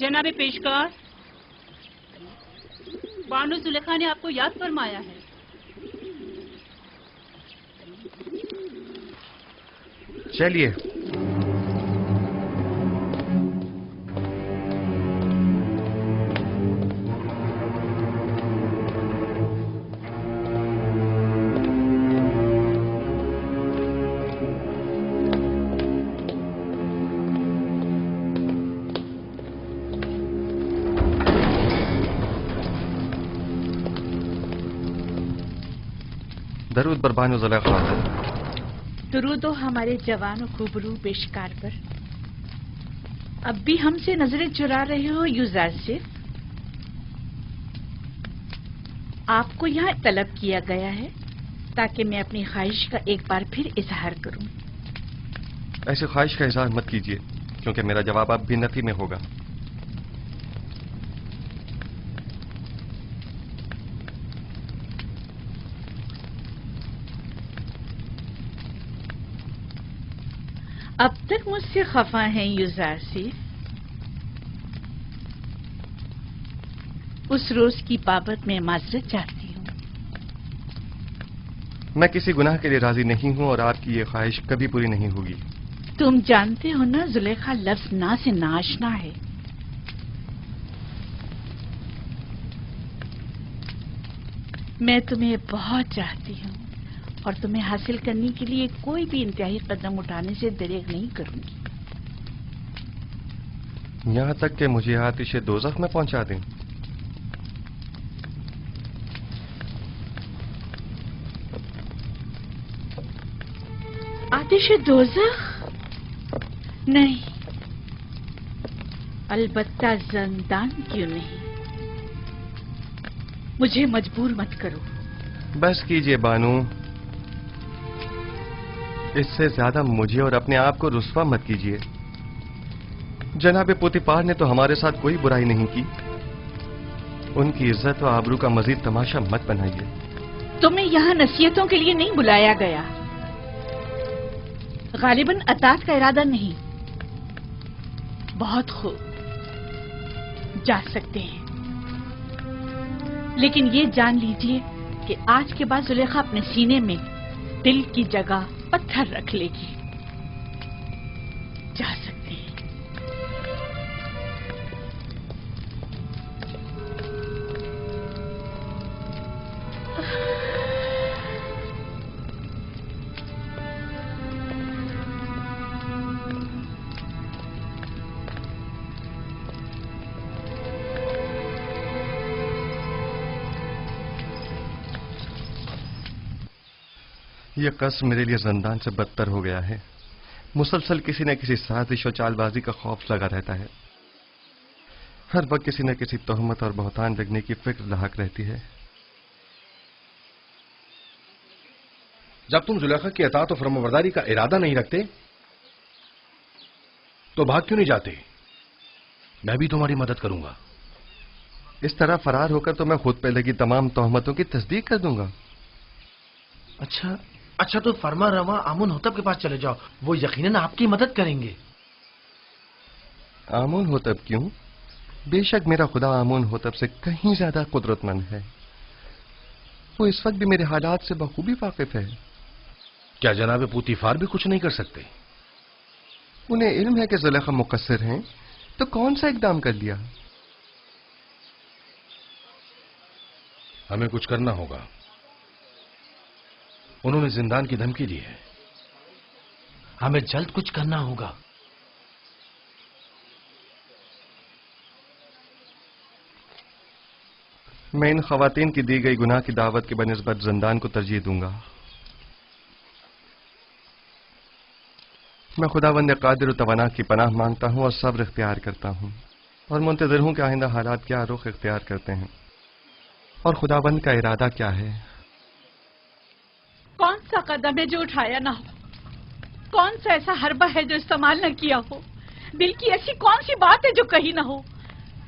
जनाब पेशकार, बानो जुलेखा ने आपको याद फरमाया है। चलिए। दरूद बर बानो जुलेखा। दरूद हो हमारे जवान और खूबरू पेशकार पर। अब भी हमसे नजरें चुरा रहे हो यूजारसिफ? आपको यहाँ तलब किया गया है ताकि मैं अपनी ख्वाहिश का एक बार फिर इजहार करूं। ऐसी ख्वाहिश का इजहार मत कीजिए, क्योंकि मेरा जवाब अब भी नफी में होगा। अब तक मुझसे खफा हैं यूजारसिफ। उस रोज की बाबत मैं माजरत चाहती हूँ। मैं किसी गुनाह के लिए राजी नहीं हूँ और आपकी ये ख्वाहिश कभी पूरी नहीं होगी। तुम जानते हो ना, जुलेखा लफ्ज ना से नाशना है। मैं तुम्हें बहुत चाहती हूँ और तुम्हें हासिल करने के लिए कोई भी इंतहाई कदम उठाने से दरेग नहीं करूंगी। यहाँ तक कि मुझे आतिशे दोज़ख में पहुंचा दें। आतिशे दोज़ख? नहीं, अलबत्ता ज़िंदान क्यों नहीं। मुझे मजबूर मत करो। बस कीजिए बानू, इससे ज्यादा मुझे और अपने आप को रुस्वा मत कीजिए। जनाब पोतीफार ने तो हमारे साथ कोई बुराई नहीं की। उनकी इज्जत और आबरू का मजीद तमाशा मत बनाइए। तुम्हें यहाँ नसीहतों के लिए नहीं बुलाया गया। गालिबन अतात का इरादा नहीं। बहुत खूब, जा सकते हैं, लेकिन ये जान लीजिए कि आज के बाद जुलेखा अपने सीने में दिल की जगह पत्थर रख लेगी। जा सकते हैं। यह कसम मेरे लिए जिंदान से बदतर हो गया है। मुसलसल किसी न किसी साजिश और चालबाजी का खौफ लगा रहता है। हर वक्त किसी न किसी तोहमत और बहतान लगने की फिक्र लाहक रहती है। जब तुम जुलेखा की अतात और फरमाबरदारी का इरादा नहीं रखते तो भाग क्यों नहीं जाते? मैं भी तुम्हारी मदद करूंगा। इस तरह फरार होकर तो मैं खुद पे लगी तमाम तोहमतों की तस्दीक कर दूंगा। अच्छा तो फरमा रवा आमुन होतब के पास चले जाओ, वो यकीनन आपकी मदद करेंगे। आमुन होतब क्यों? बेशक मेरा खुदा आमुन होतब से कहीं ज्यादा कुदरतमंद है। वो इस वक्त भी मेरे हालात से बखूबी वाकिफ है। क्या जनाब पोतीफार भी कुछ नहीं कर सकते? उन्हें इल्म है कि जुलेखा मुकस्सिर हैं, तो कौन सा इकदाम कर लिया? हमें कुछ करना होगा। उन्होंने जिंदान की धमकी दी है। हमें जल्द कुछ करना होगा। मैं इन खवातीन की दी गई गुनाह की दावत के बनिस्बत जिंदान को तरजीह दूंगा। मैं खुदावंद कादिर तवाना की पनाह मांगता हूं और सब्र इख्तियार करता हूं और मुंतज़िर हूं कि आइंदा हालात क्या रुख इख्तियार करते हैं और खुदावंद का इरादा क्या है। कौन सा कदम है जो उठाया ना हो? कौन सा ऐसा हरबा है जो इस्तेमाल न किया हो? दिल की ऐसी कौन सी बात है जो कही ना हो?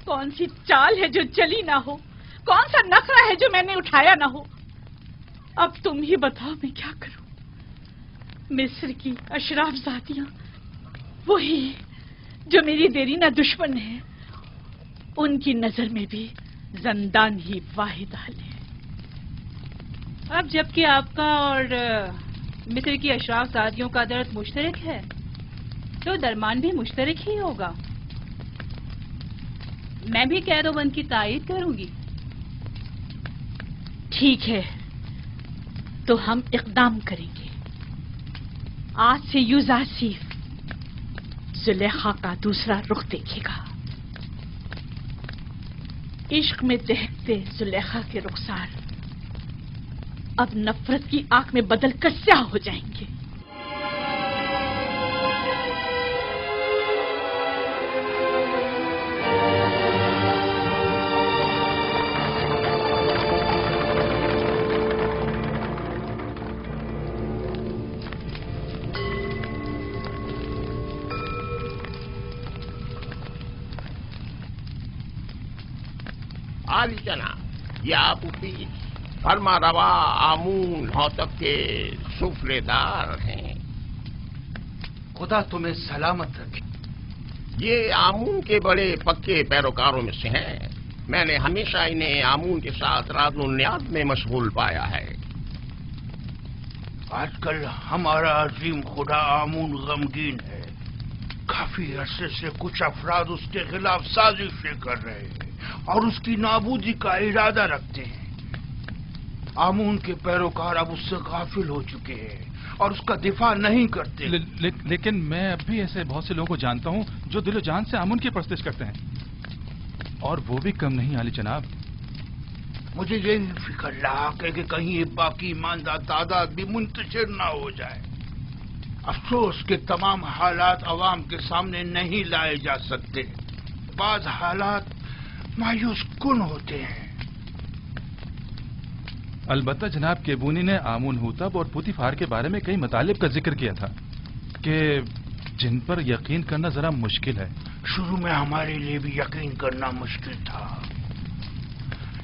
कौन सी चाल है जो चली ना हो? कौन सा नखरा है जो मैंने उठाया ना हो? अब तुम ही बताओ मैं क्या करूं? मिस्र की अशराफ जातियां वही जो मेरी देरीना दुश्मन है ان کی نظر میں بھی زندان ہی واحد حل ہے۔ اب جبکہ آپ کا اور مصر کی اشراف زادیوں کا درد مشترک ہے تو درمان بھی مشترک ہی ہوگا۔ میں بھی قید و بند کی تائید کروں گی۔ ٹھیک ہے، تو ہم اقدام کریں گے۔ آج سے یوزاسیف زلیخا کا دوسرا رخ دیکھے گا۔ عشق میں دہتے زلیخا کے رخسار اب نفرت کی آنکھ میں بدل کر سیاہ ہو جائیں گے۔ عالی جناب، یہ آپ کی فرما روا آمون ہوتب کے سفرے دار ہیں۔ خدا تمہیں سلامت رکھے۔ یہ آمون کے بڑے پکے پیروکاروں میں سے ہیں۔ میں نے ہمیشہ انہیں آمون کے ساتھ راز و نیاز میں مشغول پایا ہے۔ آج کل ہمارا عظیم خدا آمون غمگین ہے۔ کافی عرصے سے کچھ افراد اس کے خلاف سازشیں کر رہے ہیں اور اس کی نابودی کا ارادہ رکھتے ہیں۔ آمون کے پیروکار اب اس سے غافل ہو چکے ہیں اور اس کا دفاع نہیں کرتے۔ لیکن میں اب بھی ایسے بہت سے لوگوں کو جانتا ہوں جو دل و جان سے آمون کی پرستش کرتے ہیں، اور وہ بھی کم نہیں عالی جناب۔ مجھے یہی فکر لاحق ہے کہ کہیں یہ باقی ایماندار تعداد بھی منتشر نہ ہو جائے۔ افسوس کہ تمام حالات عوام کے سامنے نہیں لائے جا سکتے۔ بعض حالات مایوس کن ہوتے ہیں۔ البتہ جناب کیبونی نے آمون ہوتب اور پوتیفار کے بارے میں کئی مطالب کا ذکر کیا تھا کہ جن پر یقین کرنا ذرا مشکل ہے۔ شروع میں ہمارے لیے بھی یقین کرنا مشکل تھا،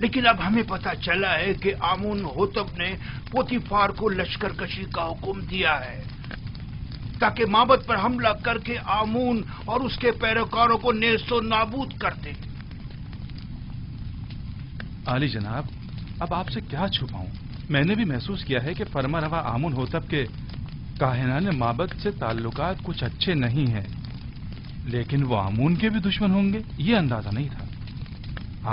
لیکن اب ہمیں پتہ چلا ہے کہ آمون ہوتب نے پوتیفار کو لشکر کشی کا حکم دیا ہے تاکہ معبد پر حملہ کر کے آمون اور اس کے پیروکاروں کو نیست و نابود کر دے۔ عالی جناب، اب آپ سے کیا چھپاؤں؟ میں نے بھی محسوس کیا ہے کہ فرما روا آمون ہوتب کے کاہنان معبد سے تعلقات کچھ اچھے نہیں ہیں، لیکن وہ آمون کے بھی دشمن ہوں گے یہ اندازہ نہیں تھا۔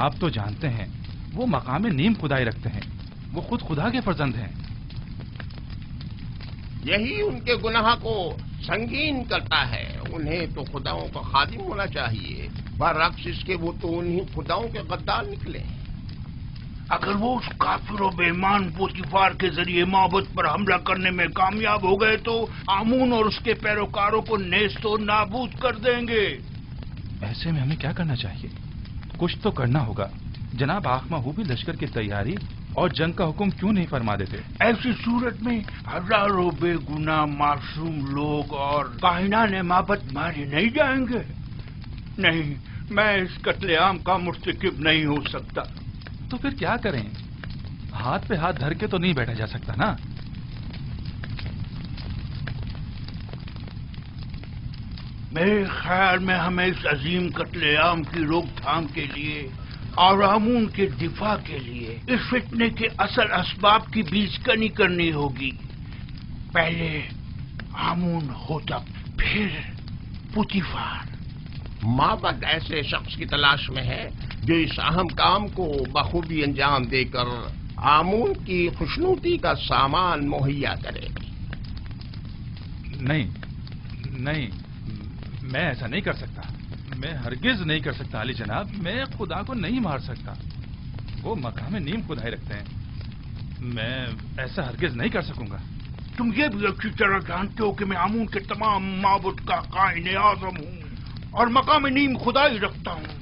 آپ تو جانتے ہیں وہ مقام نیم خدائی رکھتے ہیں، وہ خود خدا کے فرزند ہیں۔ یہی ان کے گناہ کو سنگین کرتا ہے۔ انہیں تو خداؤں کا خادم ہونا چاہیے، برعکس اس کے وہ تو انہیں خداؤں کے غدار نکلے۔ اگر وہ اس کافر و بے ایمان پوتیفار کے ذریعے معبد پر حملہ کرنے میں کامیاب ہو گئے تو آمون اور اس کے پیروکاروں کو نیست و نابود کر دیں گے۔ ایسے میں ہمیں کیا کرنا چاہیے؟ کچھ تو کرنا ہوگا۔ جناب آخما ہو بھی لشکر کی تیاری اور جنگ کا حکم کیوں نہیں فرما دیتے؟ ایسی صورت میں ہزاروں بے گناہ معصوم لوگ اور کاہنان معبد مارے نہیں جائیں گے؟ نہیں، میں اس قتل عام کا مرتکب نہیں ہو سکتا۔ تو پھر کیا کریں؟ ہاتھ پہ ہاتھ دھر کے تو نہیں بیٹھا جا سکتا نا۔ میرے خیال میں ہمیں اس عظیم قتل عام کی روک تھام کے لیے اور آمون کے دفاع کے لیے اس فتنے کے اصل اسباب کی بیج کنی کرنی ہوگی۔ پہلے آمون ہوتب، پھر پوتیفار۔ معبد ایسے شخص کی تلاش میں ہے جو اس اہم کام کو بخوبی انجام دے کر آمون کی خوشنودی کا سامان مہیا کرے۔ نہیں، میں ایسا نہیں کر سکتا، میں ہرگز نہیں کر سکتا علی جناب۔ میں خدا کو نہیں مار سکتا، وہ مقام نیم خدائی رکھتے ہیں، میں ایسا ہرگز نہیں کر سکوں گا۔ تم یہ بھی اچھی طرح جانتے ہو کہ میں آمون کے تمام معبد کا قائن اعظم ہوں اور مقام نیم خدائی رکھتا ہوں۔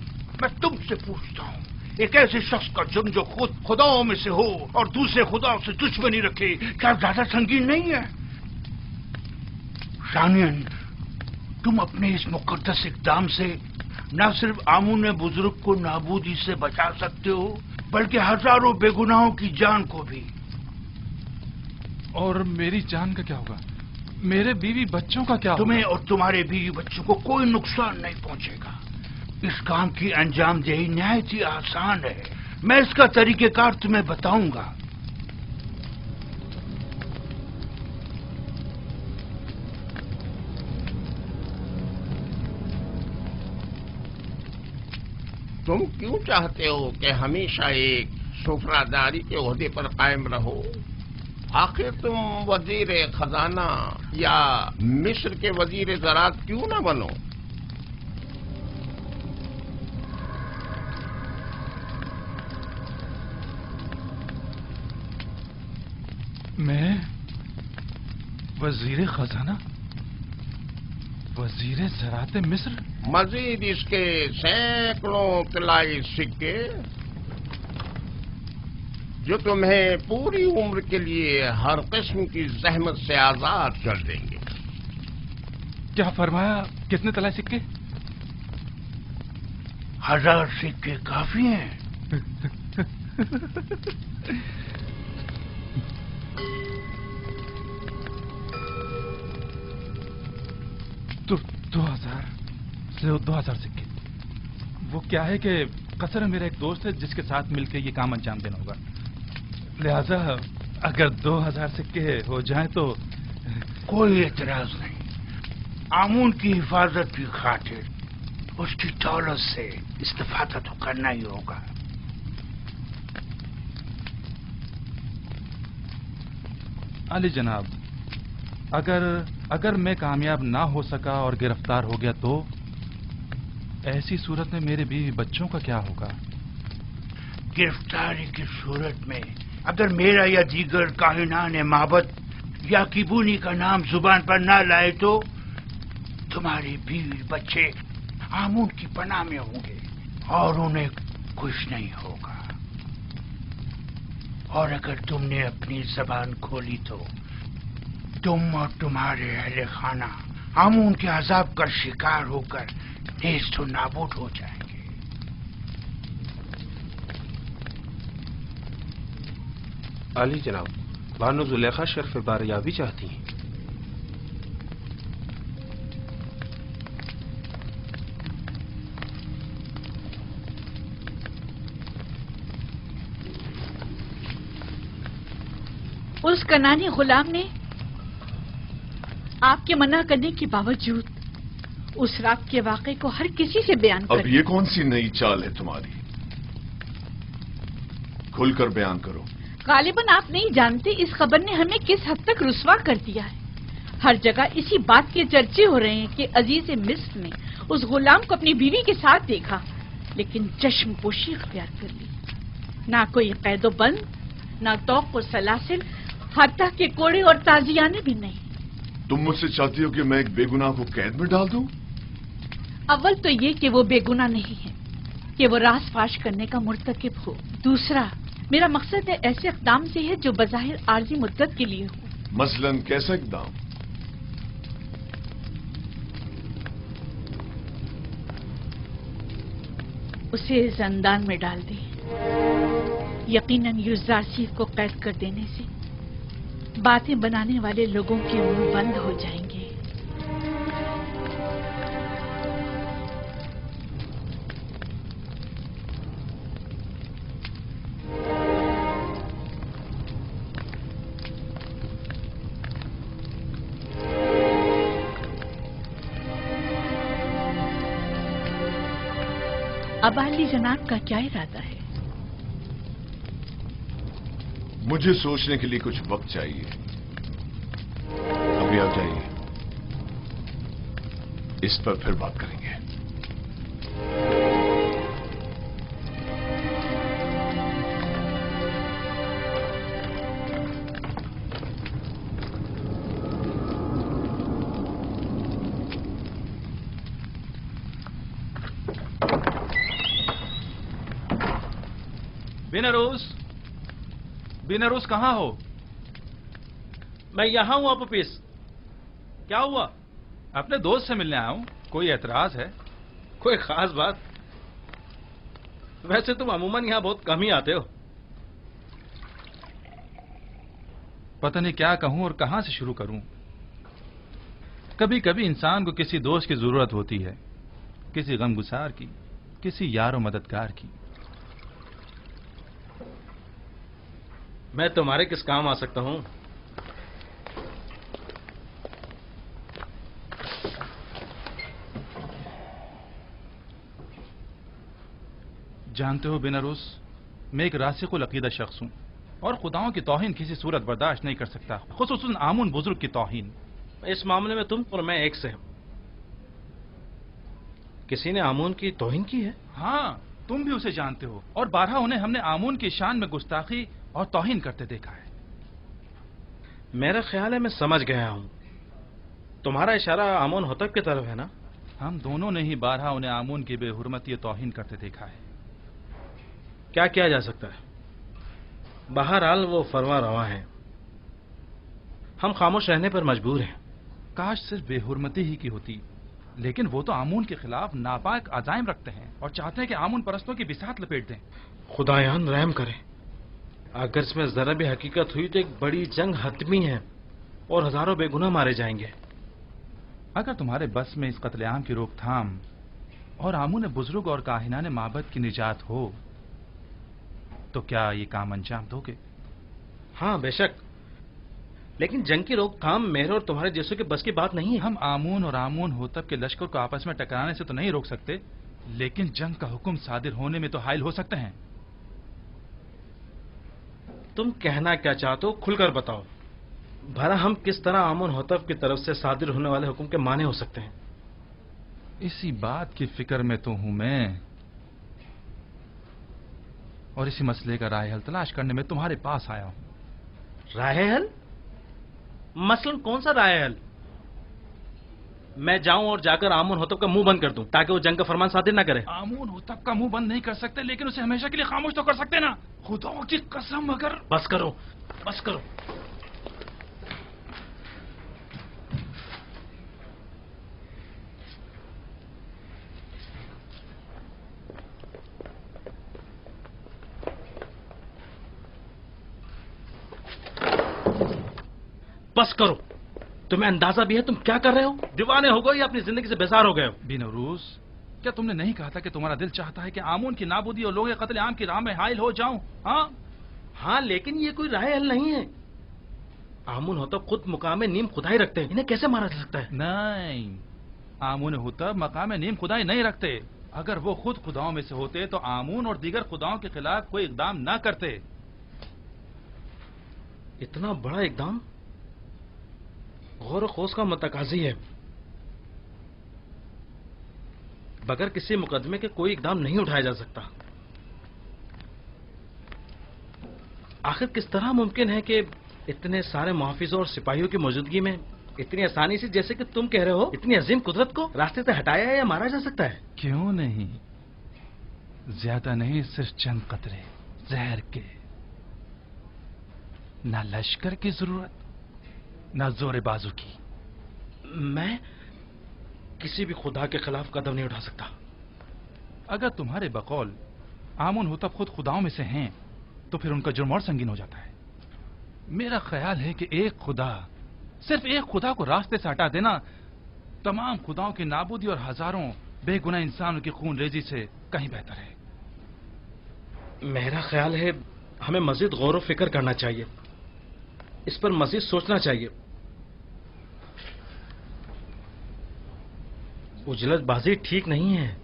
میں تم سے پوچھتا ہوں، ایک ایسے شخص کا جرم جو خود خداؤں میں سے ہو اور دوسرے خداؤں سے دشمنی رکھے، کیا زیادہ سنگین نہیں ہے؟ ثانیاً، تم اپنے اس مقدس اقدام سے نہ صرف آمون بزرگ کو نابودی سے بچا سکتے ہو بلکہ ہزاروں بے گناہوں کی جان کو بھی۔ اور میری جان کا کیا ہوگا؟ میرے بیوی بچوں کا کیا ہوگا؟ تمہیں اور تمہارے بیوی بچوں کو کوئی نقصان نہیں پہنچے گا۔ اس کام کی انجام دہی نہایت ہی آسان ہے. میں اس کا طریقہ کار تمہیں بتاؤں گا. تم کیوں چاہتے ہو کہ ہمیشہ ایک سفراداری کے عہدے پر قائم رہو؟ آخر تم وزیر خزانہ یا مصر کے وزیر زراعت کیوں نہ بنو؟ میں وزیر خزانہ، وزیر زراعت مصر؟ مزید اس کے سینکڑوں طلائی سکے جو تمہیں پوری عمر کے لیے ہر قسم کی زحمت سے آزاد کر دیں گے. کیا فرمایا؟ کتنے طلائی سکے؟ 1000 سکے کافی ہیں. تو 2000 سکے. وہ کیا ہے کہ قصر میرا ایک دوست ہے جس کے ساتھ مل کے یہ کام انجام دینا ہوگا، لہذا اگر 2000 سکے ہو جائیں تو. کوئی اعتراض نہیں. آمون کی حفاظت کی خاطر اس کی دولت سے استفادہ تو کرنا ہی ہوگا. علی جناب، اگر میں کامیاب نہ ہو سکا اور گرفتار ہو گیا تو ایسی صورت میں میرے بیوی بچوں کا کیا ہوگا؟ گرفتاری کی صورت میں اگر میرا یا دیگر کاہنان معبد یا کیبونی کا نام زبان پر نہ لائے تو تمہارے بیوی بچے آمون کی پناہ میں ہوں گے اور انہیں کچھ نہیں ہوگا. اور اگر تم نے اپنی زبان کھولی تو تم اور تمہارے اہل خانہ آمون کے عذاب کا شکار ہو کر نیست و نابود ہو جائیں گے. علی جناب، بانو زلیخا شرف باریابی چاہتی ہیں. اس کنانی غلام نے آپ کے منع کرنے کے باوجود اس رات کے واقعے کو ہر کسی سے بیان کر. اب یہ کون سی نئی چال ہے تمہاری؟ کھل کر بیان کرو. غالباً آپ نہیں جانتے اس خبر نے ہمیں کس حد تک رسوا کر دیا ہے. ہر جگہ اسی بات کے چرچے ہو رہے ہیں کہ عزیز مصر نے اس غلام کو اپنی بیوی کے ساتھ دیکھا لیکن چشم پوشی اختیار کر لی. نہ کوئی قید و بند، نہ توق و سلاسل، حتیٰ کہ کوڑے اور تازیانے بھی نہیں. تم مجھ سے چاہتی ہو کہ میں ایک بے گناہ کو قید میں ڈال دوں؟ اول تو یہ کہ وہ بے گناہ نہیں ہے کہ وہ راز فاش کرنے کا مرتکب ہو. دوسرا، میرا مقصد ہے ایسے اقدام سے ہے جو بظاہر عارضی مدت کے لیے ہو. مثلاً کیسا اقدام؟ اسے زندان میں ڈال دیں. یقیناً یوزارسیف کو قید کر دینے سے باتیں بنانے والے لوگوں کے منہ بند ہو جائیں گے. اب علی جناب کا کیا ارادہ ہے؟ مجھے سوچنے کے لیے کچھ وقت چاہیے. ابھی آپ جائیے، اس پر پھر بات کریں گے. بینروس کہاں ہو؟ میں یہاں ہوں اپوپیس. کیا ہوا؟ اپنے دوست سے ملنے آیا ہوں. کوئی اعتراض ہے؟ کوئی خاص بات؟ ویسے تم عموماً یہاں بہت کم ہی آتے ہو. پتہ نہیں کیا کہوں اور کہاں سے شروع کروں. کبھی کبھی انسان کو کسی دوست کی ضرورت ہوتی ہے، کسی غمگسار کی، किसी यार और मददगार की। मैं तुम्हारे किस काम आ सकता हूं? जानते हो बेनारूस, मैं एक रासिकुल अकीदा शख्स हूं और खुदाओं की तौहीन किसी सूरत बर्दाश्त नहीं कर सकता, खुसूसन आमुन बुजुर्ग की तौहीन। इस मामले में तुम और मैं एक से हैं। किसी ने आमून की तौहीन की है? हाँ, तुम भी उसे जानते हो और बारहा उन्हें हमने आमून की शान में गुस्ताखी और तौहीन करते देखा है। मेरा ख्याल है मैं समझ गया हूं। तुम्हारा इशारा आमून होतब की तरफ है ना? हम दोनों ने ही बारहा उन्हें आमून की बेहुरमती तौहीन करते देखा है। क्या किया जा सकता है? बहरहाल वो फरमा रवा है, हम खामोश रहने पर मजबूर हैं। काश सिर्फ बेहुरमती ही की होती, लेकिन वो तो आमून के खिलाफ नापाक अजाइम रखते हैं और चाहते हैं कि आमून परस्तों की बिसात लपेट दें। खुदायान रहम करे, अगर इसमें जरा भी हकीकत हुई तो एक बड़ी जंग हतमी है और हजारों बेगुनाह मारे जाएंगे। अगर तुम्हारे बस में इस कत्लेआम की रोकथाम और आमून बुजुर्ग और काहिनाने माबद की निजात हो तो क्या ये काम अंजाम दोगे? हाँ बेशक, लेकिन जंग की रोकथाम मेरे और तुम्हारे जैसों के बस की बात नहीं है। हम आमून और आमून होतब के लश्कर को आपस में टकराने से तो नहीं रोक सकते, लेकिन जंग का हुक्म सादिर होने में तो हायल हो सकते हैं। तुम कहना क्या चाहते हो, खुलकर बताओ। भला हम किस तरह आमून होतब की तरफ से सादिर होने वाले हुक्म के माने हो सकते हैं? इसी बात की फिक्र में तो हूं मैं, और इसी मसले का राह हल तलाश करने में तुम्हारे पास आया हूं। राह हल? मसलन कौन सा राह हल? मैं जाऊं और जाकर आमून होतब का मुंह बंद कर दूं ताकि वो जंग का फरमान सादिर ना करे? आमून होतब का मुंह बंद नहीं कर सकते, लेकिन उसे हमेशा के लिए खामोश तो कर सकते ना। खुदाओं की कसम, अगर... बस करो, बस करो। बस करो, तुम्हें अंदाजा भी है तुम क्या कर रहे हो? दीवाने हो गए या अपनी जिंदगी से बेजार हो गए हो? बेनरूस, क्या तुमने नहीं कहा था कि तुम्हारा दिल चाहता है कि आमून की नाबूदी और लोग कत्ल आम की राह में हायल हो जाऊं? हाँ, लेकिन ये कोई राह हल नहीं है। आमून होतब खुद मुकाम नीम खुदाई रखते हैं, इन्हें कैसे मारा जा सकता है? नहीं, आमून होतब मकाम नीम खुदाई नहीं रखते। अगर वो खुद खुदाओं में से होते तो आमून और दीगर खुदाओं के खिलाफ कोई इकदाम न करते। इतना बड़ा इकदाम गौर खोज का मतकाजी है। बगैर किसी मुकदमे के कोई इकदाम नहीं उठाया जा सकता। आखिर किस तरह मुमकिन है कि इतने सारे मुहाफिजों और सिपाहियों की मौजूदगी में इतनी आसानी से, जैसे कि तुम कह रहे हो, इतनी अजीम कुदरत को रास्ते से हटाया या मारा जा सकता है? क्यों नहीं, ज्यादा नहीं, सिर्फ चंद कतरे जहर के। ना लश्कर की जरूरत, ना जोरे बाजू की। मैं किसी भी खुदा के खिलाफ कदम नहीं उठा सकता। अगर तुम्हारे बकौल आमून होतब खुद खुदाओं में से हैं तो फिर उनका जुर्म और संगीन हो जाता है। मेरा ख्याल है कि एक खुदा, सिर्फ एक खुदा को रास्ते से हटा देना तमाम खुदाओं की नाबूदी और हजारों बेगुनाह इंसानों की खून रेजी से कहीं बेहतर है। मेरा ख्याल है हमें मजीद गौर व फिक्र करना चाहिए, इस पर मजीद सोचना चाहिए। उजलतबाजी ठीक नहीं है।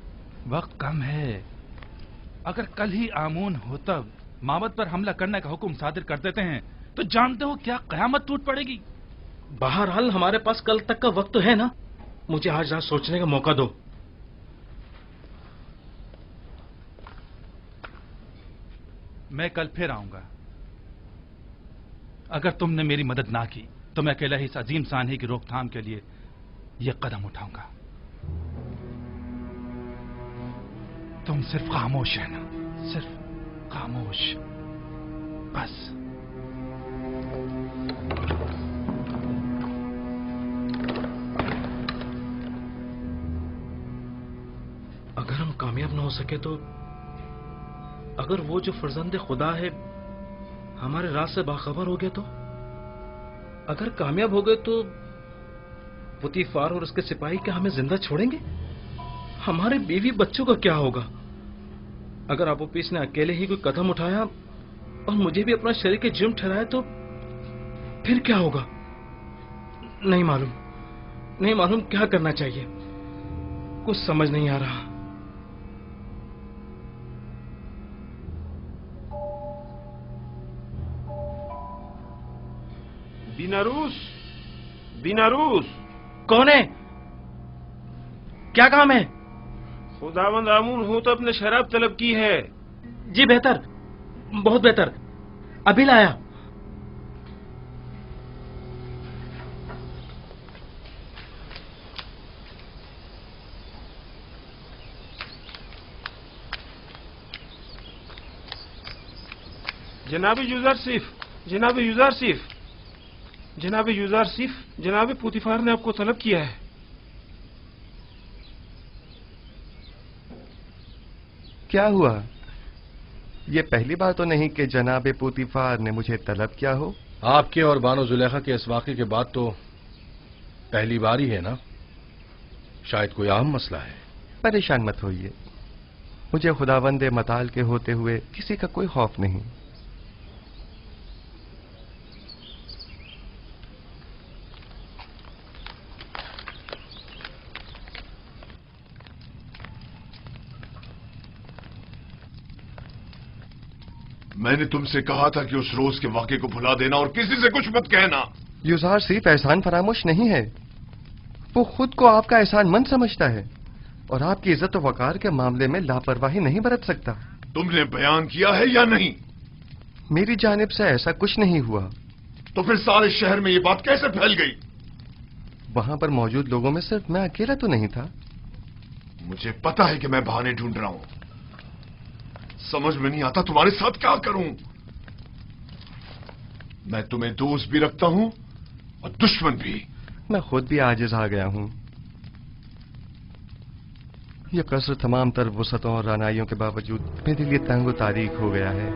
वक्त कम है। अगर कल ही आमून होतब माबद पर हमला करने का हुक्म सादिर कर देते हैं तो जानते हो क्या कयामत टूट पड़ेगी। बहरहाल हमारे पास कल तक का वक्त तो है ना, मुझे आज रात सोचने का मौका दो। मैं कल फिर आऊंगा। अगर तुमने मेरी मदद ना की तो मैं अकेला ही इस अजीम सानही की रोकथाम के लिए यह कदम उठाऊंगा। तुम सिर्फ खामोश रहना, सिर्फ खामोश, बस। अगर हम कामयाब ना हो सके तो, अगर वो जो फर्जंद खुदा है हमारे राज से बाखबर हो गया तो, अगर कामयाब हो गए तो पुतीफार और उसके सिपाही क्या हमें जिंदा छोड़ेंगे? हमारे बीवी बच्चों का क्या होगा? अगर अपोपिस ने अकेले ही कोई कदम उठाया और मुझे भी अपना शरीर के जिम ठहराया तो फिर क्या होगा? नहीं मालूम क्या करना चाहिए, कुछ समझ नहीं आ रहा। बीनारूस कौन है? क्या काम है? खुदावंद आमून होतब ने शराब तलब की है। जी बेहतर, बहुत बेहतर, अभी लाया। जनाब यूजारसिफ, जनाब यूजारसिफ, जनाब यूजारसिफ, जनाब पुतिफार ने आपको तलब किया है। क्या हुआ? ये पहली बार तो नहीं कि जनाब पुतिफार ने मुझे तलब किया हो। आपके और बानो जुलेखा के इस वाक़े के बाद तो पहली बार ही है ना? शायद कोई अहम मसला है। परेशान मत होइए, मुझे खुदावंदे मताल के होते हुए किसी का कोई खौफ नहीं। मैंने तुमसे कहा था कि उस रोज के वाक़े को भुला देना और किसी से कुछ मत कहना। युजार सिर्फ एहसान फरामोश नहीं है, वो खुद को आपका एहसानमंद समझता है और आपकी इज्जत और वकार के मामले में लापरवाही नहीं बरत सकता। तुमने बयान किया है या नहीं? मेरी जानिब से ऐसा कुछ नहीं हुआ। तो फिर सारे शहर में ये बात कैसे फैल गई? वहां पर मौजूद लोगों में सिर्फ मैं अकेला तो नहीं था। मुझे पता है कि मैं बहाने ढूंढ रहा हूं, समझ में नहीं आता तुम्हारे साथ क्या करूं। मैं तुम्हें दोस्त भी रखता हूं और दुश्मन भी। मैं खुद भी आजिज आ गया हूं। यह कसर तमाम तर वसतों और रानाइयों के बावजूद मेरे लिए तंग तारीख हो गया है।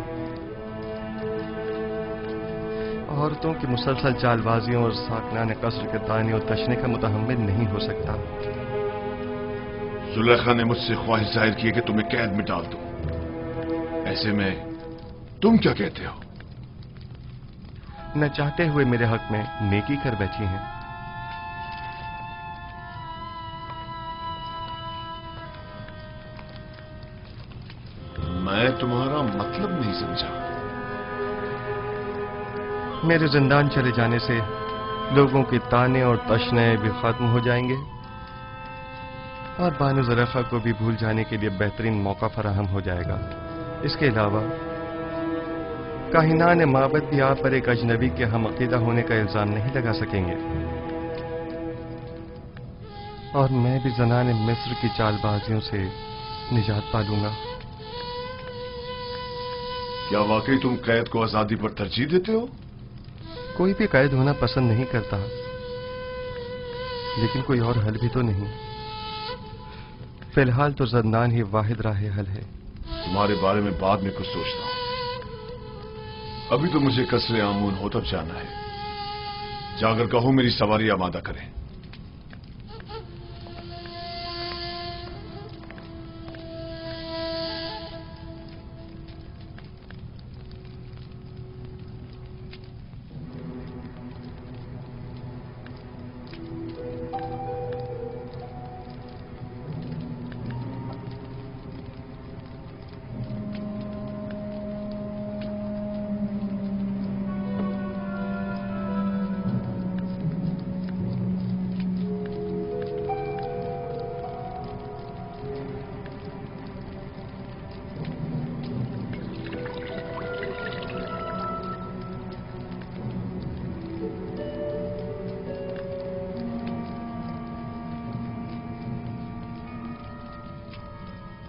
औरतों की मुसलसल चालबाजियों और साकनाने कसर के ताने और तशने का मुतहम्मिल नहीं हो सकता। जुलेखा ने मुझसे ख्वाहिश जाहिर की कि तुम्हें कैद में डाल दूं। ऐसे में तुम क्या कहते हो? न चाहते हुए मेरे हक में नेकी कर बैठी हैं। मैं तुम्हारा मतलब नहीं समझा। मेरे जिंदान चले जाने से लोगों के ताने और तशने भी खत्म हो जाएंगे और बानो जुलेखा को भी भूल जाने के लिए बेहतरीन मौका फराहम हो जाएगा। इसके अलावा काहिनान माबद भी आप पर एक अजनबी के हम अकीदा होने का इल्जाम नहीं लगा सकेंगे और मैं भी ज़नाने मिस्र की चालबाजियों से निजात पा लूंगा। क्या वाकई तुम कैद को आजादी पर तरजीह देते हो? कोई भी कैद होना पसंद नहीं करता, लेकिन कोई और हल भी तो नहीं। फिलहाल तो ज़ंदान ही वाहिद राह हल है। तुम्हारे बारे में बाद में कुछ सोचता हूं, अभी तो मुझे कसरे आमून होतब जाना है। जाकर कहो मेरी सवारी आमादा करें।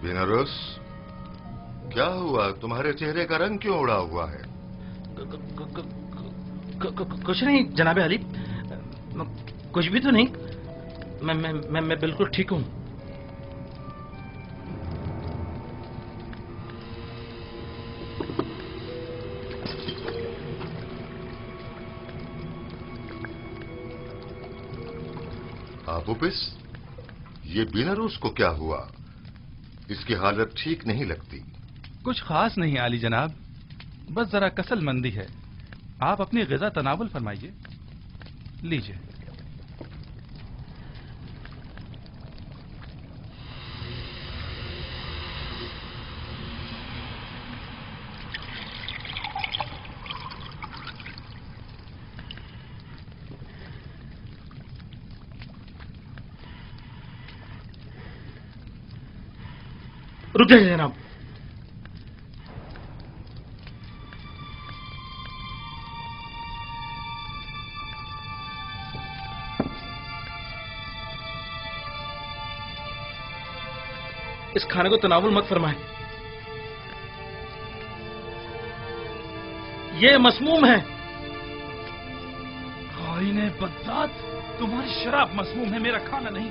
बीनारूस, क्या हुआ? तुम्हारे चेहरे का रंग क्यों उड़ा हुआ है? कुछ नहीं जनाबे अली, कुछ भी तो नहीं। मैं बिल्कुल ठीक हूं। अपोपिस, ये बीनारूस को क्या हुआ? इसकी हालत ठीक नहीं लगती। کچھ خاص نہیں عالی جناب، بس ذرا کسل مندی ہے. آپ اپنی غذا تناول فرمائیے. لیجئے. رک جائیے جناب. اس کھانے کو تناول مت فرمائیں، یہ مسموم ہے. خائن بدذات، تمہاری شراب مسموم ہے، میرا کھانا نہیں.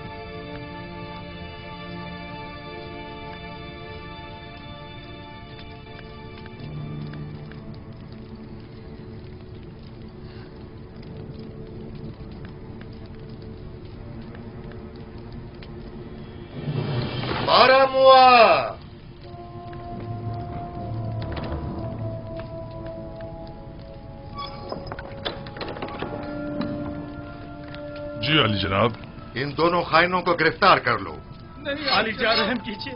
جی علی جناب. ان دونوں خائنوں کو گرفتار کر لو. نہیں علی جان، رحم کیجیے.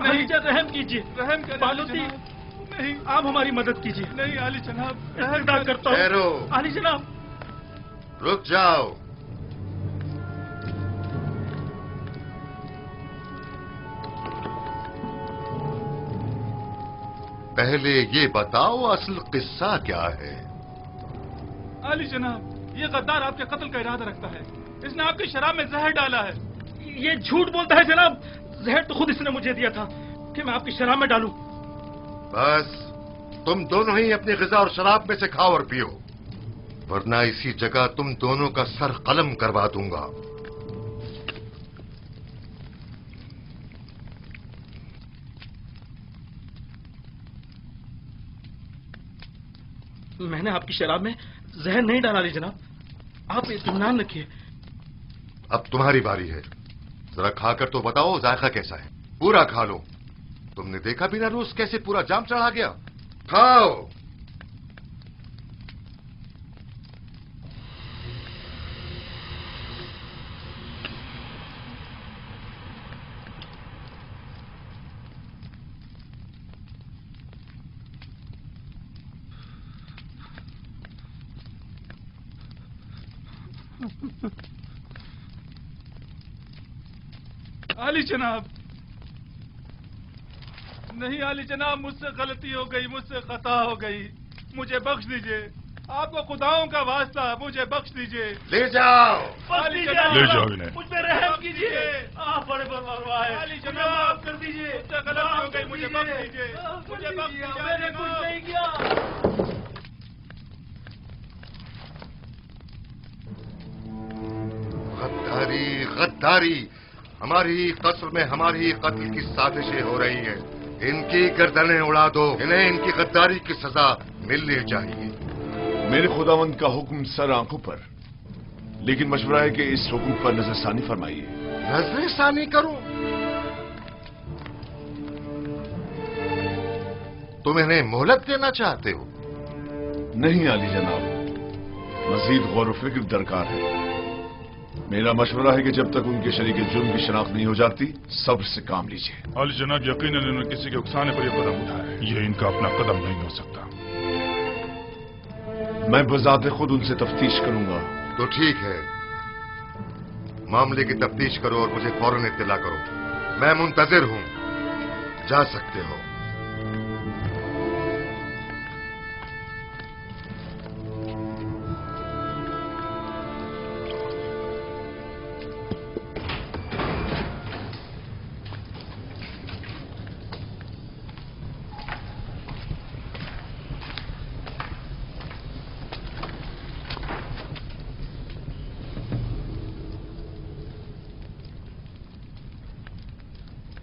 علی جان رحم کیجیے. رحم کریں بالوتی، نہیں آپ ہماری مدد کیجیے. نہیں علی جناب، ادا کرتا ہوں. ٹھہرو. علی جناب رک جاؤ. پہلے یہ بتاؤ اصل قصہ کیا ہے؟ علی جناب، یہ غدار آپ کے قتل کا ارادہ رکھتا ہے. اس نے آپ کی شراب میں زہر ڈالا ہے. یہ جھوٹ بولتا ہے جناب. زہر تو خود اس نے مجھے دیا تھا کہ میں آپ کی شراب میں ڈالوں. بس تم دونوں ہی اپنی غذا اور شراب میں سے کھاؤ اور پیو، ورنہ اسی جگہ تم دونوں کا سر قلم کروا دوں گا. میں نے آپ کی شراب میں زہر نہیں ڈالا علی جناب، آپ اطمینان رکھیے. اب تمہاری باری ہے، ذرا کھا کر تو بتاؤ ذائقہ کیسا ہے. پورا کھا لو. تم نے دیکھا بنا روز کیسے پورا جام چڑھا گیا. کھاؤ. علی جناب، نہیں علی جناب، مجھ سے غلطی ہو گئی، مجھ سے خطا ہو گئی، مجھے بخش دیجئے. آپ کو خداؤں کا واسطہ، مجھے بخش دیجئے. لے جاؤ. علی جناب، لے جاؤ انہیں. مجھ پہ رحم کیجیے. آپ بڑے بڑے علی جناب، معاف کر دیجیے. مجھ سے غلطی ہو گئی، مجھے بخش دیجئے. مجھے بخش دیجئے. میں نے کچھ نہیں کیا. غداری غداری. ہماری قصر میں ہماری قتل کی سازشیں ہو رہی ہیں. ان کی گردنیں اڑا دو. انہیں ان کی غداری کی سزا ملنی چاہیے. میرے خداوند کا حکم سر آنکھوں پر، لیکن مشورہ ہے کہ اس حکم پر نظر ثانی فرمائیے. نظر ثانی کروں؟ تم انہیں مہلت دینا چاہتے ہو؟ نہیں علی جناب، مزید غور و فکر درکار ہے. میرا مشورہ ہے کہ جب تک ان کے شریک جرم کی شناخت نہیں ہو جاتی، صبر سے کام لیجیے. علی جناب، یقیناً انہوں نے کسی کے اکسانے پر یہ قدم اٹھایا ہے. یہ ان کا اپنا قدم نہیں ہو سکتا. میں بذات خود ان سے تفتیش کروں گا. تو ٹھیک ہے، معاملے کی تفتیش کرو اور مجھے فوراً اطلاع کرو. میں منتظر ہوں. جا سکتے ہو.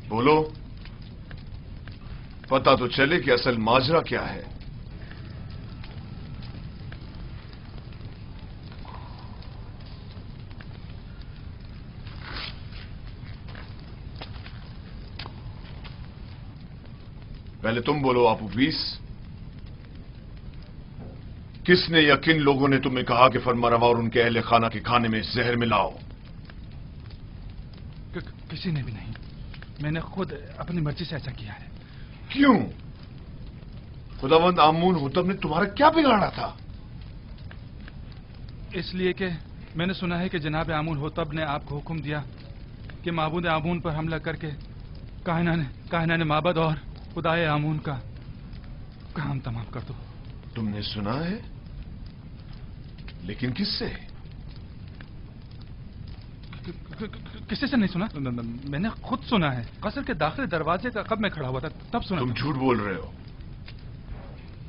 بولو، پتا تو چلے کہ اصل ماجرا کیا ہے. पहले तुम बोलो आपूपीस, किसने या किन लोगों ने तुम्हें कहा कि फरमारवा और उनके अहले खाना के खाने में जहर मिलाओ? किसी ने भी नहीं, मैंने खुद अपनी मर्जी से ऐसा किया है। क्यों? खुदावंद आमून होतब ने तुम्हारा क्या बिगाड़ा था? इसलिए कि मैंने सुना है कि जनाब आमून होतब ने आपको हुक्म दिया कि माबूद आमून पर हमला करके कायनाने माबद और खुदाए आमून का काम तमाम कर दो। तुमने सुना है? लेकिन किससे? किसी से नहीं सुना, मैंने खुद सुना है। कसर के दाखिली दरवाजे का कब मैं खड़ा हुआ था तब सुना। तुम झूठ बोल रहे हो।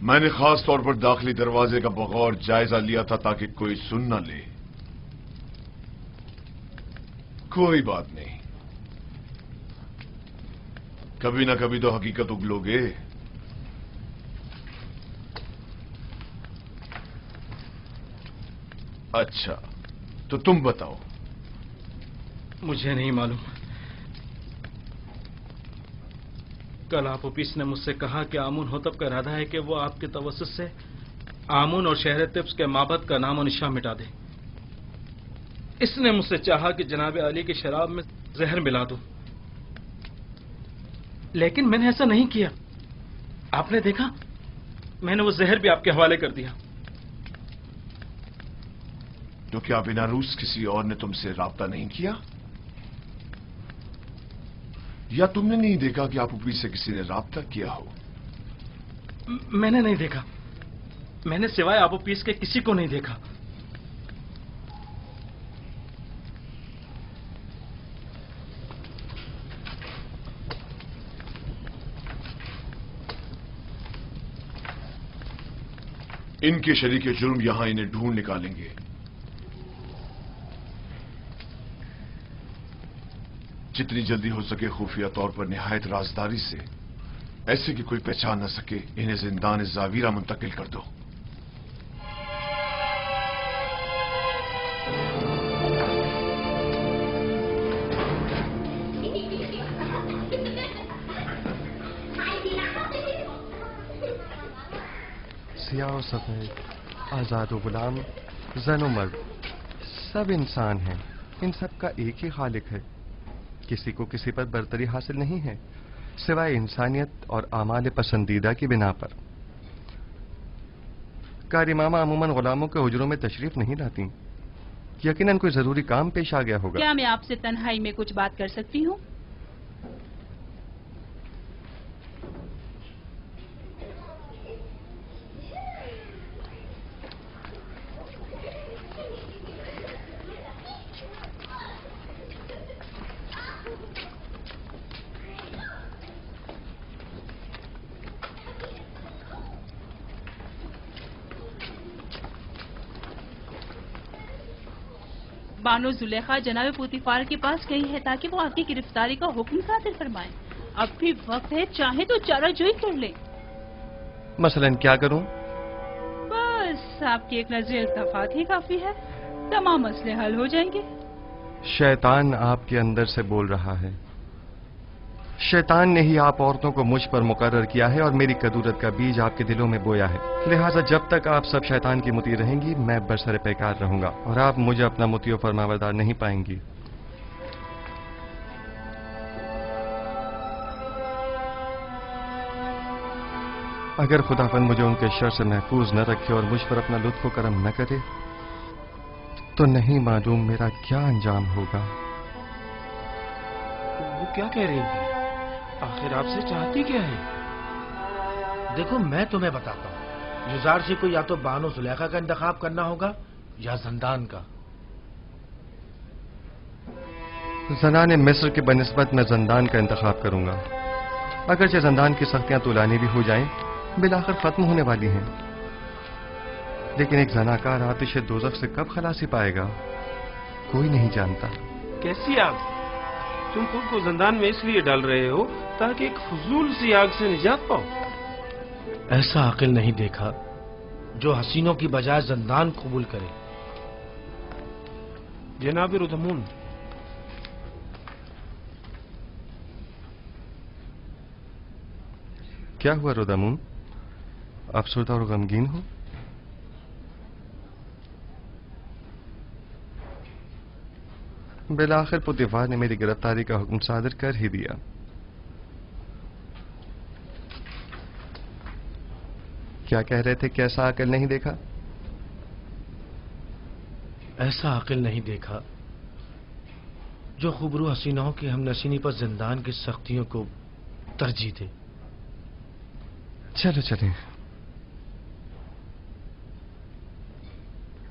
मैंने खास तौर पर दाखिली दरवाजे का बगौर जायजा लिया था ताकि कोई सुन न ले। कोई बात नहीं, कभी ना कभी तो हकीकत उगलोगे। अच्छा, तो तुम बताओ। मुझे नहीं मालूम। कल आपूपीस ने मुझसे कहा कि आमून होतब का इरादा है कि वो आपके तवस्सुस से आमून और शहर तिब्स के माबद का नाम और निशान मिटा दे। इसने मुझसे चाहा कि जनाब अली की शराब में जहर मिला दूं, लेकिन मैंने ऐसा नहीं किया। आपने देखा, मैंने वो जहर भी आपके हवाले कर दिया। तो क्या बिना रूस किसी और ने तुमसे राब्ता नहीं किया? या तुमने नहीं देखा कि आपूपीस से किसी ने राब्ता किया हो? मैंने नहीं देखा। मैंने सिवाय आपूपीस के किसी को नहीं देखा। इनके शरीके जुर्म यहां इन्हें ढूंढ निकालेंगे। जितनी जल्दी हो सके खुफिया तौर पर निहायत राजदारी से, ऐसे कि कोई पहचान न सके, इन्हें जिंदान जावीरा मुंतकिल कर दो। सियाह और सफेद, आजाद और गुलाम, जन और मर्द, सब इंसान हैं। इन सब का एक ही खालिक है। किसी को किसी पर बरतरी हासिल नहीं है सिवाय इंसानियत और आमाल पसंदीदा की बिना पर। कारी मामा अमूमन गुलामों के हुजरों में तशरीफ नहीं लाती। यकीनन कोई जरूरी काम पेश आ गया होगा। क्या मैं आपसे तन्हाई में कुछ बात कर सकती हूँ? बानो जुलेखा जनाब पुतिफार के पास गई है ताकि वो आपकी गिरफ्तारी का हुक्म सादिर फरमाए। अब भी वक्त है, चाहे तो चाराजोई कर ले। मसलन क्या करूं? बस आपकी एक नजर इल्तफात ही काफी है, तमाम मसले हल हो जाएंगे। शैतान आपके अंदर से बोल रहा है। शैतान ने ही आप औरतों को मुझ पर मुकर्रर किया है और मेरी कदूरत का बीज आपके दिलों में बोया है। लिहाजा जब तक आप सब शैतान की मुती रहेंगी, मैं बरसरे पैकार रहूंगा और आप मुझे अपना मुती और फरमाबरदार नहीं पाएंगी। अगर खुदावंद मुझे उनके शर से महफूज न रखे और मुझ पर अपना लुत्फ करम न करे, तो नहीं मालूम मेरा क्या अंजाम होगा। वो क्या कह रही थी? आखिर आपसे चाहती क्या है? देखो, मैं तुम्हें बताता हूँ। युजारशी को या तो बानो जुलेखा का इंतखाब करना होगा या जंदान का। ज़नाने मिस्र के बनिस्बत मैं जंदान का इंतखाब करूंगा। अगरचे जंदान की सख्तियां तुलानी भी हो जाएं, बिलाखिर खत्म होने वाली हैं, लेकिन एक जनाकार आतिश दोज़ख से कब खलासी पाएगा, कोई नहीं जानता। कैसी आग? तुम खुद को जंदान में इसलिए डाल रहे हो ताकि एक फजूल सी आग से निजात पाओ। ऐसा अकिल नहीं देखा जो हसीनों की बजाय जंदान कबूल करे। जनाब रुदमून, क्या हुआ रोदामुन? अफसरदा और गमगीन हो? बिलाखिर पुतिफार ने मेरी गिरफ्तारी का हुक्म सादर कर ही दिया। क्या कह रहे थे? कैसा अकल नहीं देखा? ऐसा अकल नहीं देखा जो खुबरू हसीनाओं की हमनशीनी पर जिंदान की सख्तियों को तरजीह दे। चलो चलें।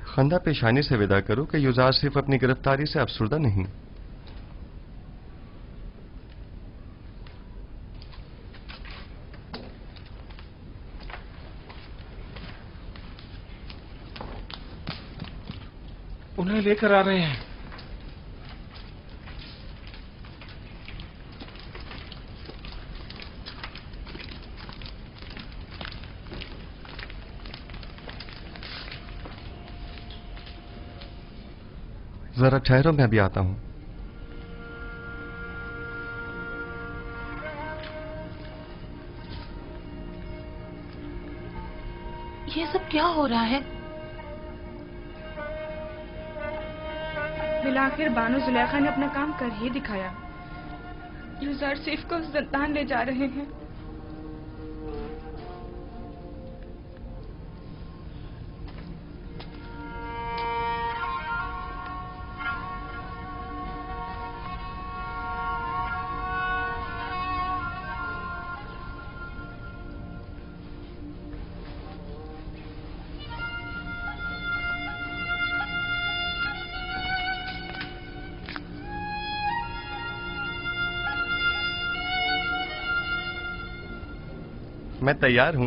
खंदा पेशानी से विदा करो कि युजार सिर्फ अपनी गिरफ्तारी से अफसरदा नहीं। उन्हें लेकर आ रहे हैं। जरा ठहरो, मैं अभी आता हूं। ये सब क्या हो रहा है? बिलाखिर बानो जुलेखा ने अपना काम कर ही दिखाया। यूज़र सिर्फ को जिंदान ले जा रहे हैं। मैं तैयार हूं।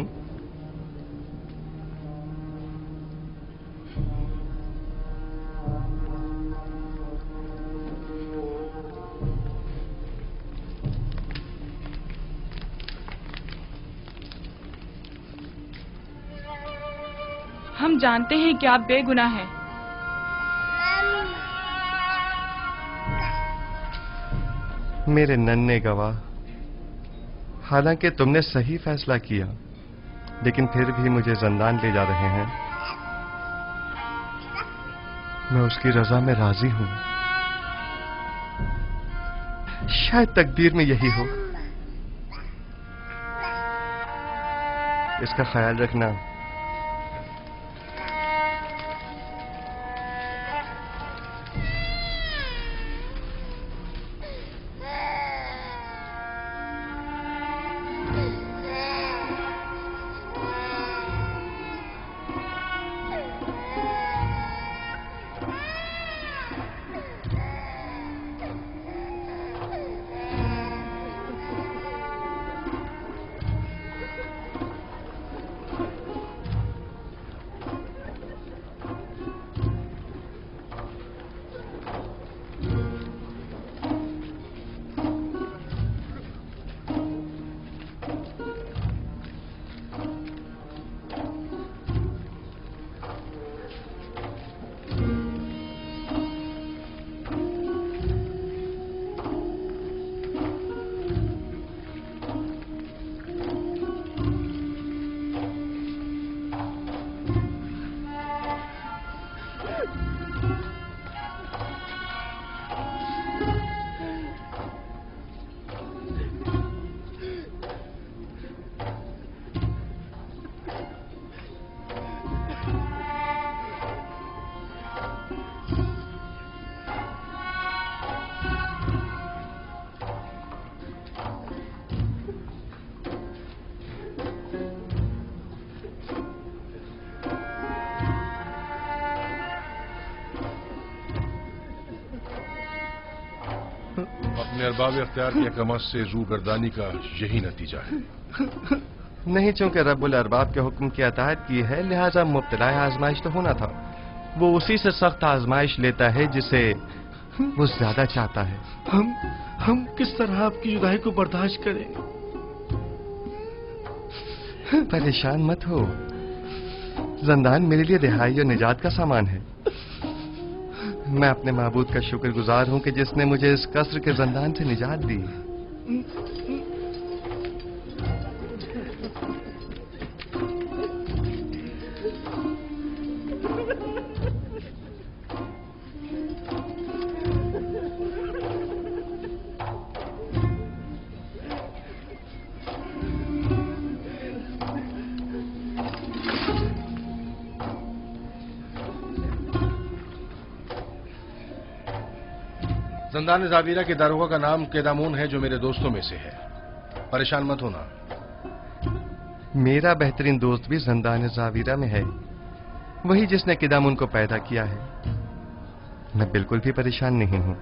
हम जानते हैं कि आप बेगुनाह हैं। मेरे नन्हे गवाह, हालांकि तुमने सही फैसला किया, लेकिन फिर भी मुझे जिंदान ले जा रहे हैं। मैं उसकी रजा में राजी हूं। शायद तकदीर में यही हो। इसका ख्याल रखना। अपने अरबाब इख्तियार की कमस से रू गर्दानी का यही नतीजा है। नहीं, चूंकि रब्बुल अरबाब के हुक्म की अताअत की है, लिहाजा मुब्तला आजमाइश तो होना था। वो उसी से सख्त आजमाइश लेता है जिसे वो ज्यादा चाहता है। हम किस तरह आपकी जुदाई को बर्दाश्त करें? परेशान मत हो। जिंदान मेरे लिए रिहाई और निजात का सामान है। मैं अपने माबूद का शुक्रगुजार हूं कि जिसने मुझे इस कसर के जिंदान से निजात दी। زندان زاویرہ کے داروغہ کا نام قیدامون ہے، جو میرے دوستوں میں سے ہے. پریشان مت ہونا. میرا بہترین دوست بھی زندان زاویرہ میں ہے، وہی جس نے قیدامون کو پیدا کیا ہے. میں بالکل بھی پریشان نہیں ہوں.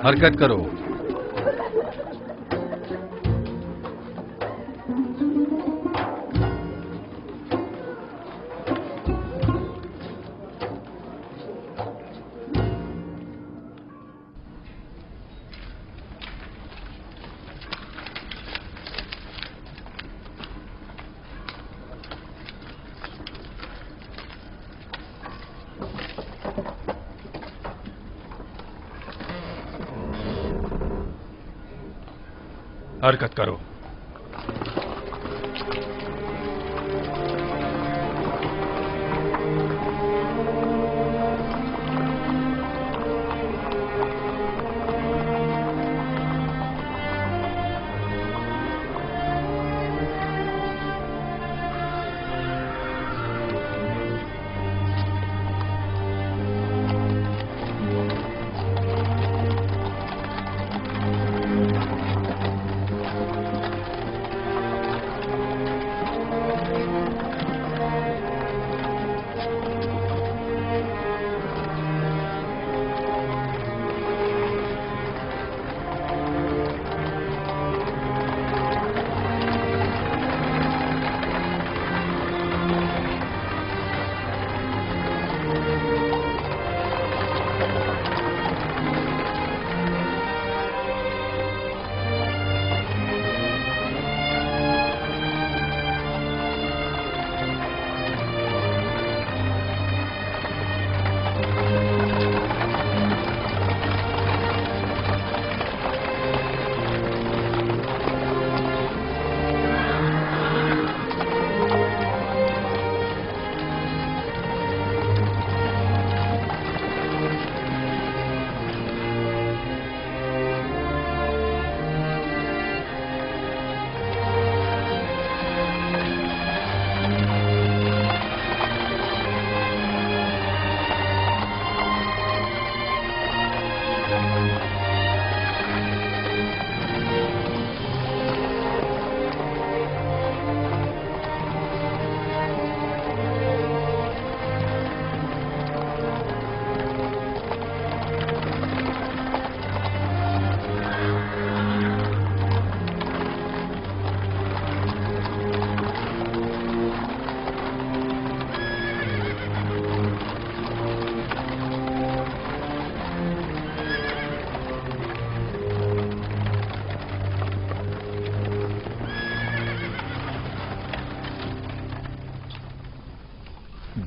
حرکت کرو. حرکت کرو.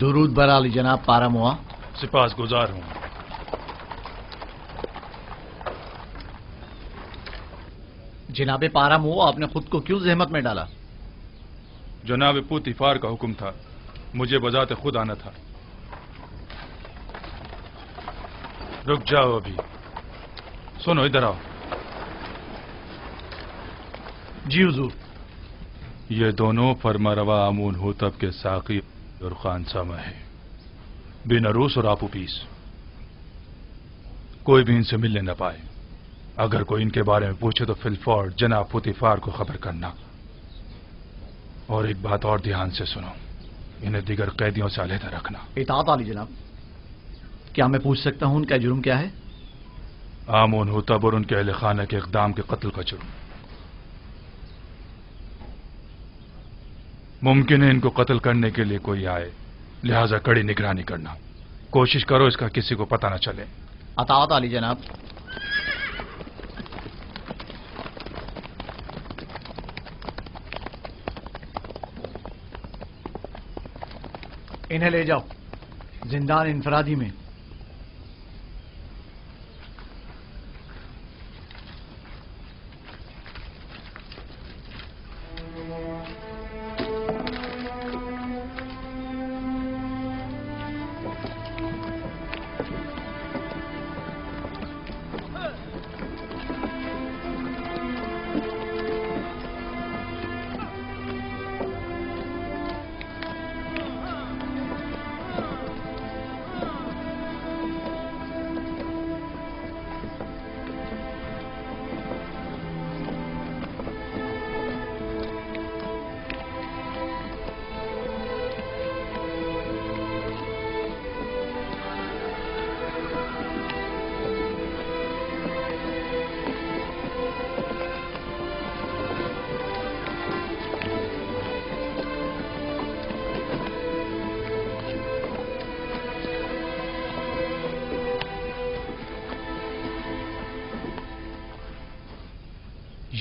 درود بر علی جناب پاراموا. سپاس گزار ہوں. جناب پاراموا، آپ نے خود کو کیوں زحمت میں ڈالا؟ جناب پوتیفار کا حکم تھا، مجھے بذات خود آنا تھا. رک جاؤ ابھی. سنو، ادھر آؤ. جی حضور. یہ دونوں فرماروا آمون ہوتب کے ساقی اور خانسامہ ہے، بن عروس اور آپو پیس. کوئی بھی ان سے ملنے نہ پائے. اگر کوئی ان کے بارے میں پوچھے تو فی الفور جناب پوتیفار کو خبر کرنا. اور ایک بات اور دھیان سے سنو، انہیں دیگر قیدیوں سے علیحدہ رکھنا. اطاعت علی جناب. کیا میں پوچھ سکتا ہوں ان کا جرم کیا ہے؟ آمون ہوتب اور ان کے اہل خانہ کے اقدام کے قتل کا جرم. ممکن ہے ان کو قتل کرنے کے لیے کوئی آئے، لہذا کڑی نگرانی کرنا. کوشش کرو اس کا کسی کو پتہ نہ چلے. اطاعت علی جناب. انہیں لے جاؤ زندان انفرادی میں.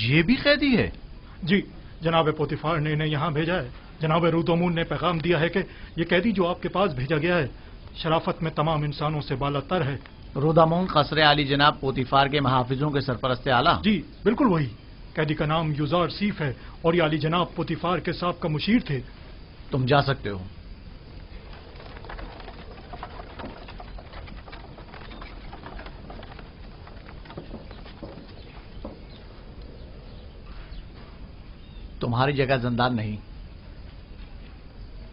یہ بھی قیدی ہے؟ جی جناب پوتیفار نے انہیں یہاں بھیجا ہے. جناب رودومون نے پیغام دیا ہے کہ یہ قیدی جو آپ کے پاس بھیجا گیا ہے شرافت میں تمام انسانوں سے بالا تر ہے. رودامون قصر عالی جناب پوتیفار کے محافظوں کے سرپرست اعلیٰ؟ جی بالکل وہی. قیدی کا نام یوزار سیف ہے اور یہ عالی جناب پوتیفار کے سابقہ مشیر تھے. تم جا سکتے ہو. تمہاری جگہ زندان نہیں.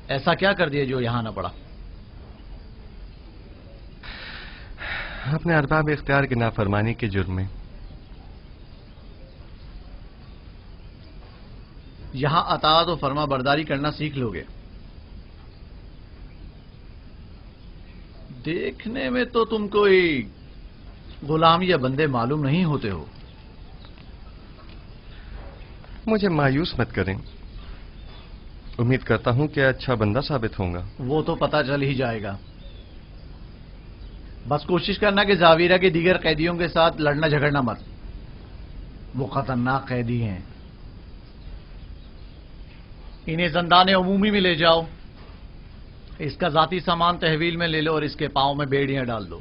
ایسا کیا کر دیا جو یہاں نہ پڑا؟ اپنے ارباب اختیار کی نافرمانی کے جرم میں. یہاں اطاعت و فرما برداری کرنا سیکھ لو گے. دیکھنے میں تو تم کوئی غلام یا بندے معلوم نہیں ہوتے ہو. مجھے مایوس مت کریں. امید کرتا ہوں کہ اچھا بندہ ثابت ہوں گا. وہ تو پتہ چل ہی جائے گا. بس کوشش کرنا کہ زاویرہ کے دیگر قیدیوں کے ساتھ لڑنا جھگڑنا مت. وہ خطرناک قیدی ہیں. انہیں زندان عمومی میں لے جاؤ. اس کا ذاتی سامان تحویل میں لے لو اور اس کے پاؤں میں بیڑیاں ڈال دو.